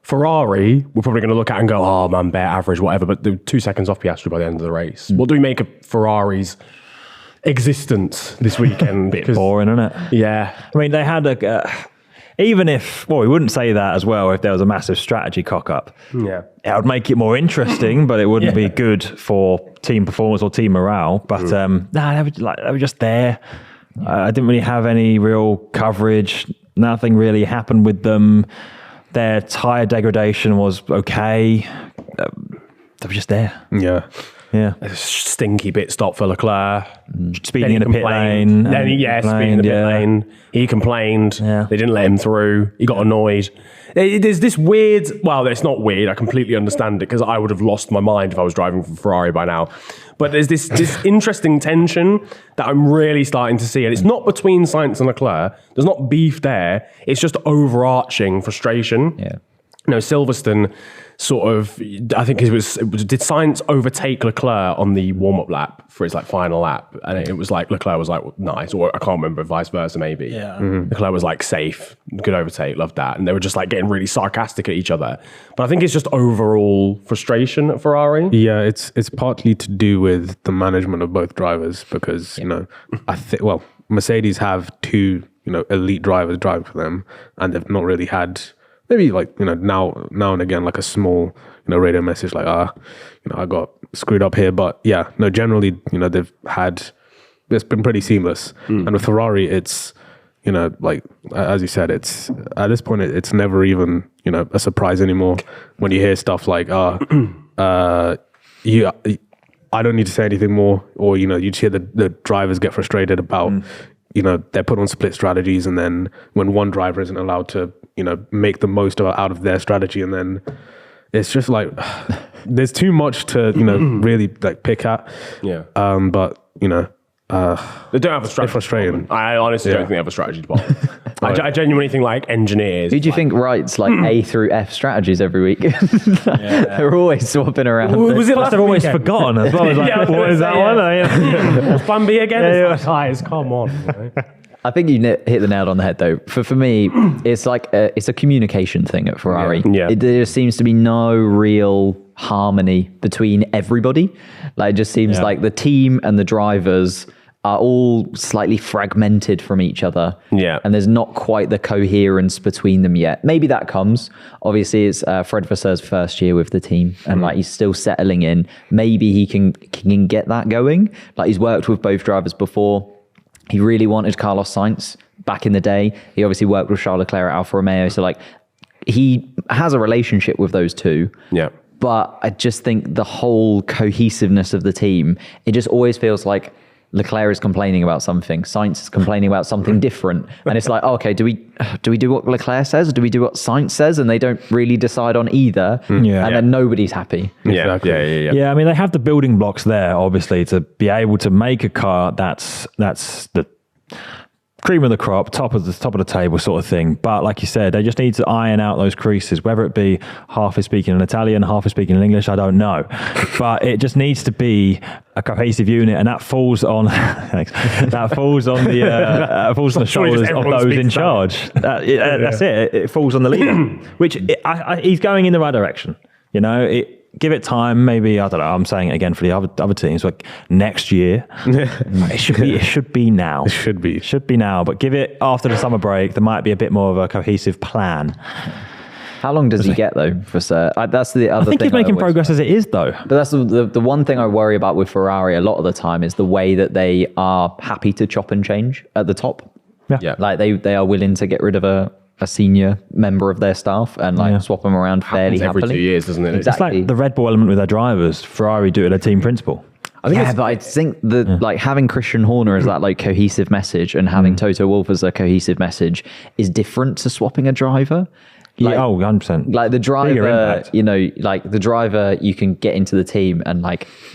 Ferrari, we're probably going to look at and go, oh man, bare average, whatever, but they're 2 seconds off Piastri by the end of the race. What do we make of Ferrari's existence this weekend? Bit boring, isn't it? Yeah. I mean, they had even if, well, we wouldn't say that as well if there was a massive strategy cock-up. Yeah. It would make it more interesting, but it wouldn't be good for team performance or team morale. But they were just there. I didn't really have any real coverage. Nothing really happened with them. Their tyre degradation was okay. They were just there. Yeah. A stinky pit stop for Leclerc. Speeding in a pit lane. Then speeding in the pit lane. He complained. Yeah. They didn't let him through. He got annoyed. There's this weird, well, it's not weird. I completely understand it because I would have lost my mind if I was driving for Ferrari by now. But there's this interesting tension that I'm really starting to see. And it's not between Sainz and Leclerc. There's not beef there. It's just overarching frustration. Yeah. Silverstone sort of, I think did Sainz overtake Leclerc on the warm-up lap for his final lap? And it was like, Leclerc was like, well, nice, or I can't remember, vice versa maybe. Yeah. Leclerc was like, safe, good overtake, loved that. And they were just like getting really sarcastic at each other. But I think it's just overall frustration at Ferrari. Yeah, it's partly to do with the management of both drivers because, Mercedes have two, elite drivers driving for them and they've not really had maybe now and again like a small radio message like I got screwed up here, but generally they've had, it's been pretty seamless. And with Ferrari it's as you said, it's at this point it's never even a surprise anymore when you hear stuff like I don't need to say anything more, or you just hear the drivers get frustrated about they're put on split strategies, and then when one driver isn't allowed to make the most out of their strategy, and then it's just like there's too much to really pick at. But they don't have a strategy. Frustrating. I honestly don't think they have a strategy department. I genuinely think engineers. Who do you think writes A through F strategies every week? They're always swapping around. Was it last they've always weekend? forgotten as well. What is that one? What's Plan B again? It's guys, come on. I think you hit the nail on the head though. For me, it's it's a communication thing at Ferrari. Yeah. There just seems to be no real harmony between everybody. It just seems like the team and the drivers are all slightly fragmented from each other. Yeah. And there's not quite the coherence between them yet. Maybe that comes. Obviously, it's Fred Vasseur's first year with the team and he's still settling in. Maybe he can get that going. He's worked with both drivers before. He really wanted Carlos Sainz back in the day. He obviously worked with Charles Leclerc at Alfa Romeo. So he has a relationship with those two. Yeah. But I just think the whole cohesiveness of the team, it just always feels like Leclerc is complaining about something, Sainz is complaining about something different. And it's okay, do we do what Leclerc says? Or do we do what Sainz says? And they don't really decide on either. And then nobody's happy. Yeah. Yeah, I mean, they have the building blocks there, obviously, to be able to make a car that's the cream of the crop, top of the table sort of thing. But like you said, they just need to iron out those creases, whether it be half is speaking in Italian, half is speaking in English, I don't know. But it just needs to be a cohesive unit, and that falls on that falls on the shoulders of those in charge. That's it. It falls on the leader, which he's going in the right direction. Give it time, maybe, I don't know, I'm saying it again for the other teams, next year. It should be now. It should be now, but give it after the summer break. There might be a bit more of a cohesive plan. How long does he get though? That's the other thing. I think he's making progress as it is though. But that's the one thing I worry about with Ferrari a lot of the time is the way that they are happy to chop and change at the top. Yeah. They are willing to get rid of a senior member of their staff and swap them around fairly every happily. 2 years, doesn't it? Exactly. It's like the Red Bull element with their drivers. Ferrari do it at a team principle. But I think having Christian Horner as that cohesive message and having Toto Wolff as a cohesive message is different to swapping a driver. 100%. The driver, the driver, you can get into the team and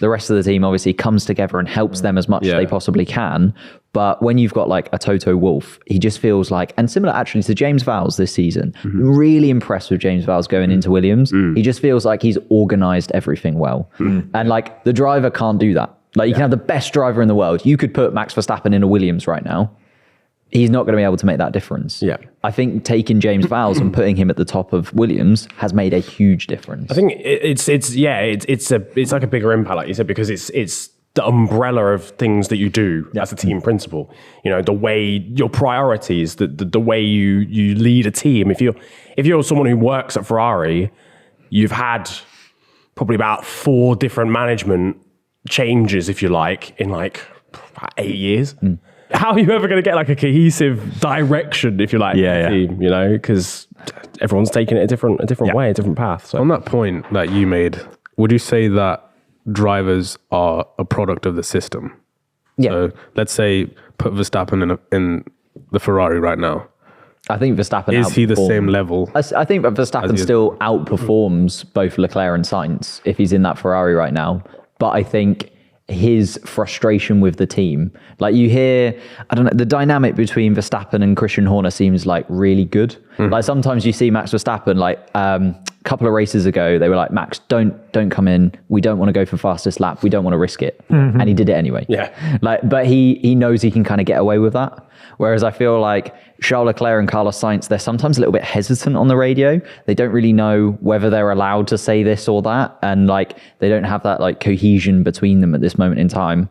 the rest of the team obviously comes together and helps them as much as they possibly can. But when you've got a Toto Wolff, he just feels and similar actually to James Vowles this season, really impressed with James Vowles going into Williams. He just feels like he's organized everything well. And the driver can't do that. You can have the best driver in the world. You could put Max Verstappen in a Williams right now. he's not going to be able to make that difference. Yeah. I think taking James Vowles and putting him at the top of Williams has made a huge difference. I think it's like a bigger impact, like you said, because it's the umbrella of things that you do as a team principal. You know, the way your priorities, the way you lead a team. If you're someone who works at Ferrari, you've had probably about 4 different management changes, if you like, in like about 8 years. How are you ever going to get like a cohesive direction, if you like, team, you know, because everyone's taking it a different way, a different path. So On that point that you made, would you say that drivers are a product of the system? Yeah. So let's say put Verstappen in the Ferrari right now. I think Verstappen Is he the same level? I think that Verstappen still outperforms both Leclerc and Sainz if he's in that Ferrari right now. But I think his frustration with the team, like you hear, I don't know, the dynamic between Verstappen and Christian Horner seems like really good. Like sometimes you see Max Verstappen, like a couple of races ago, they were like, Max, don't come in. We don't want to go for fastest lap. We don't want to risk it. And he did it anyway. Yeah. Like, but he knows he can kind of get away with that. Whereas I feel like Charles Leclerc and Carlos Sainz, they're sometimes a little bit hesitant on the radio. They don't really know whether they're allowed to say this or that. And like, they don't have that like cohesion between them at this moment in time.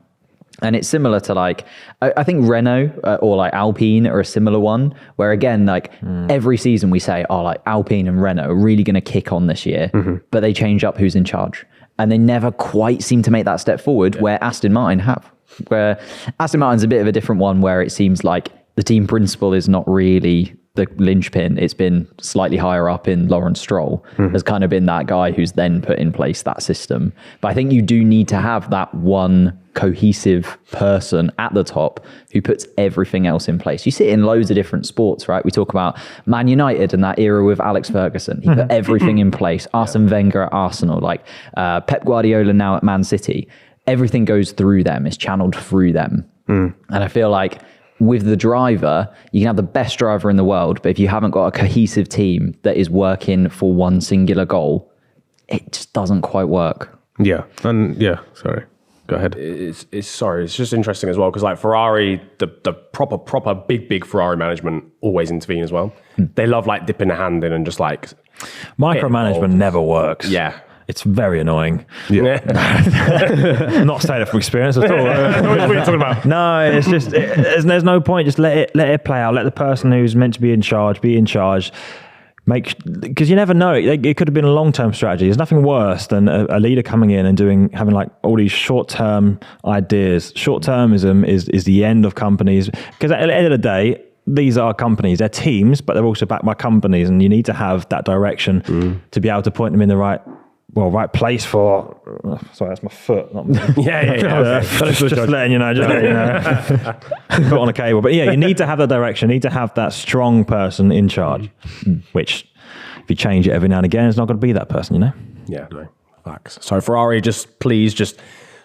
And it's similar to like, I think Renault or like Alpine are a similar one where again, like every season we say, oh, like Alpine and Renault are really going to kick on this year, but they change up who's in charge. And they never quite seem to make that step forward where Aston Martin have. Where Aston Martin's a bit of a different one where it seems like the team principal is not really the linchpin. It's been slightly higher up in Lawrence Stroll. Has kind of been that guy who's then put in place that system. But I think you do need to have that one cohesive person at the top who puts everything else in place. You see it in loads of different sports, right? We talk about Man United and that era with Alex Ferguson. He put everything in place. Arsene Wenger at Arsenal, like Pep Guardiola now at Man City. Everything goes through them. It's channeled through them. And I feel like with the driver, you can have the best driver in the world, but if you haven't got a cohesive team that is working for one singular goal, it just doesn't quite work. Yeah. And sorry. Go ahead. it's just interesting as well because like Ferrari, the proper big Ferrari management always intervene as well. They love like dipping a hand in and just like Micromanagement never works. Yeah. It's very annoying. Yeah. I'm not saying it from experience at all. What are you talking about? No, it's just there's no point. Just let it play out. Let the person who's meant to be in charge be in charge. Because you never know. It could have been a long-term strategy. There's nothing worse than a leader coming in and having like all these short-term ideas. Short-termism is the end of companies. Because at the end of the day, these are companies. They're teams, but they're also backed by companies, and you need to have that direction to be able to point them in the right place for. Sorry, that's my foot. Not me. Yeah. Just letting you know. Put on a cable. But yeah, you need to have that direction. You need to have that strong person in charge, which if you change it every now and again, it's not going to be that person, you know? Yeah, no, facts. So Ferrari, please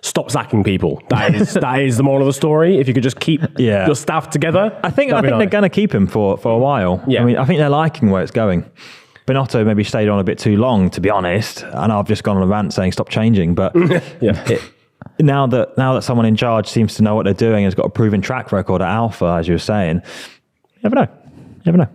stop sacking people. That is the moral of the story. If you could just keep your staff together. I think they're going to keep him for a while. Yeah. I mean, I think they're liking where it's going. Binotto maybe stayed on a bit too long, to be honest. I know I've just gone on a rant saying stop changing, but now that someone in charge seems to know what they're doing, has got a proven track record at Alpha, as you were saying, you never know.